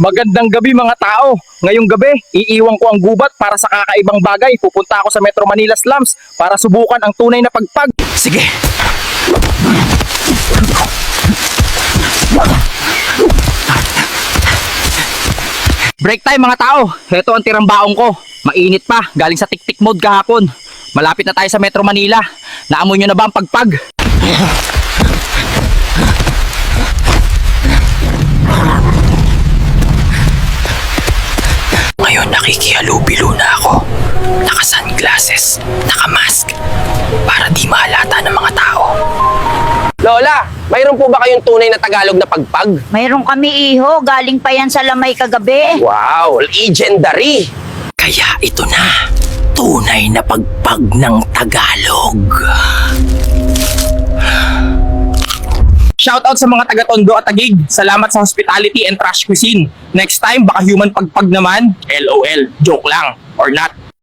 Magandang gabi mga tao. Ngayong gabi, iiwan ko ang gubat para sa kakaibang bagay. Pupunta ako sa Metro Manila Slums para subukan ang tunay na pagpag. Sige. Break time mga tao. Heto ang tirang baong ko. Mainit pa, galing sa tik-tik mode kahapon. Malapit na tayo sa Metro Manila. Naamoy nyo na ba ang pagpag? Ngayon nakikihalubilo na ako. Naka-sunglasses, naka-mask, para di mahalata ng mga tao. Lola, mayroon po ba kayong tunay na Tagalog na pagpag? Mayroon kami iho, galing pa yan sa Lamay kagabi. Wow, legendary! Kaya ito na, tunay na pagpag ng Tagalog. Shoutout sa mga taga-Tondo at Taguig. Salamat sa hospitality and trash cuisine. Next time, baka human pagpag naman. LOL, joke lang. Or not.